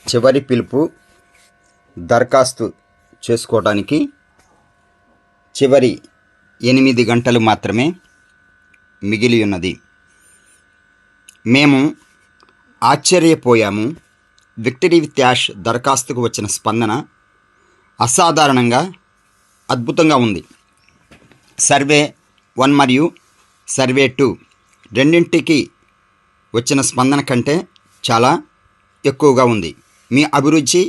చివరి పిలుపు దరఖాస్తు చేసుకోవడానికి చివరి 8 గంటలు మాత్రమే మిగిలి ఉన్నది. మేము ఆశ్చర్యపోయాము. విక్టరీ విత్ యాష్ దరఖాస్తుకు వచ్చిన స్పందన అసాధారణంగా అద్భుతంగా ఉంది. సర్వే 1 మరియు సర్వే 2 రెండింటికి వచ్చిన స్పందన కంటే చాలా ఎక్కువగా ఉంది. మీ అభిరుచి,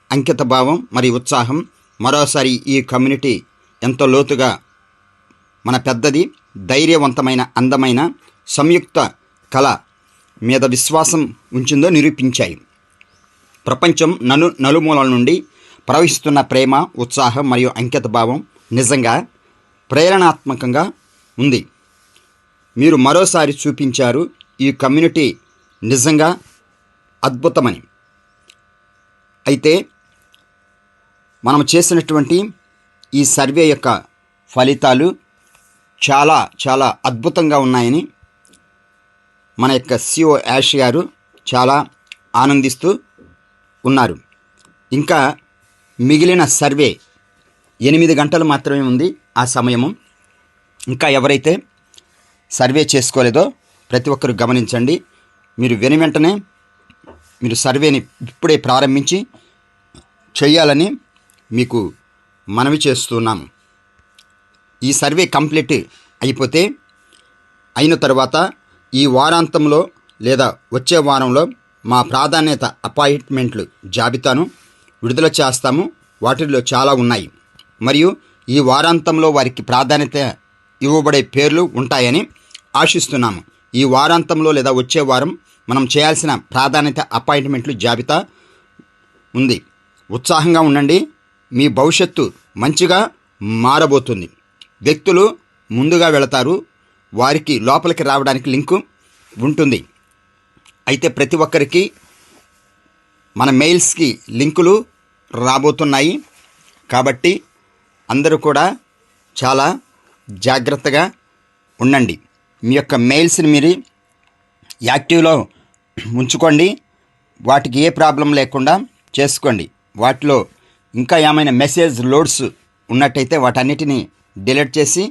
అంకితభావం మరియు ఉత్సాహం మరోసారి ఈ కమ్యూనిటీ ఎంతో లోతుగా మన పెద్దది, ధైర్యవంతమైన, అందమైన సంయుక్త కళ మీద విశ్వాసం ఉంచిందో నిరూపించాయి. ప్రపంచం నలుమూలల నుండి ప్రవహిస్తున్న ప్రేమ, ఉత్సాహం మరియు అంకితభావం నిజంగా ప్రేరణాత్మకంగా ఉంది. మీరు మరోసారి చూపించారు ఈ కమ్యూనిటీ నిజంగా అద్భుతమని. అయితే మనం చేసినటువంటి ఈ సర్వే యొక్క ఫలితాలు చాలా చాలా అద్భుతంగా ఉన్నాయని మన యొక్క CEO యాష్ గారు చాలా ఆనందిస్తూ ఉన్నారు. ఇంకా మిగిలిన సర్వే 8 గంటలు మాత్రమే ఉంది. ఆ సమయము ఇంకా ఎవరైతే సర్వే చేసుకోలేదో ప్రతి ఒక్కరు గమనించండి. మీరు వెంటనే మీరు సర్వేని ఇప్పుడే ప్రారంభించి చేయాలని మీకు మనవి చేస్తున్నాము. ఈ సర్వే కంప్లీట్ అయిన తర్వాత ఈ వారాంతంలో లేదా వచ్చే వారంలో మా ప్రాధాన్యత అపాయింట్మెంట్లు జాబితాను విడుదల చేస్తాము. వాటిల్లో చాలా ఉన్నాయి మరియు ఈ వారాంతంలో వారికి ప్రాధాన్యత ఇవ్వబడే పేర్లు ఉంటాయని ఆశిస్తున్నాము. ఈ వారాంతంలో లేదా వచ్చే వారం మనం చేయాల్సిన ప్రాధాన్యత అపాయింట్మెంట్లు జాబితా ఉంది. ఉత్సాహంగా ఉండండి. మీ భవిష్యత్తు మంచిగా మారబోతుంది. వ్యక్తులు ముందుగా వెళతారు. వారికి లోపలికి రావడానికి లింకు ఉంటుంది. అయితే ప్రతి ఒక్కరికి మన మెయిల్స్కి లింకులు రాబోతున్నాయి. కాబట్టి అందరూ కూడా చాలా జాగ్రత్తగా ఉండండి. మీ యొక్క మెయిల్స్ని మీరు యాక్టివ్లో ఉంచుకోండి. వాటికి ఏ ప్రాబ్లం లేకుండా చేసుకోండి. వాటిలో ఇంకా ఏమైనా మెసేజ్ లోడ్స్ ఉన్నట్టయితే వాటన్నిటిని డిలీట్ చేసి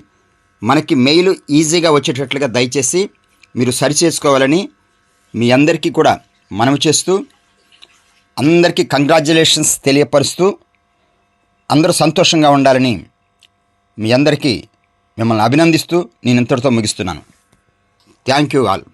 మనకి మెయిల్ ఈజీగా వచ్చేటట్లుగా దయచేసి మీరు సరి చేసుకోవాలని మీ అందరికీ కూడా మనవి చేస్తూ, అందరికీ కంగ్రాచ్యులేషన్స్ తెలియపరుస్తూ, అందరూ సంతోషంగా ఉండాలని మీ అందరికీ మిమ్మల్ని అభినందిస్తూ నేను ఇంతటితో ముగిస్తున్నాను. Thank you all.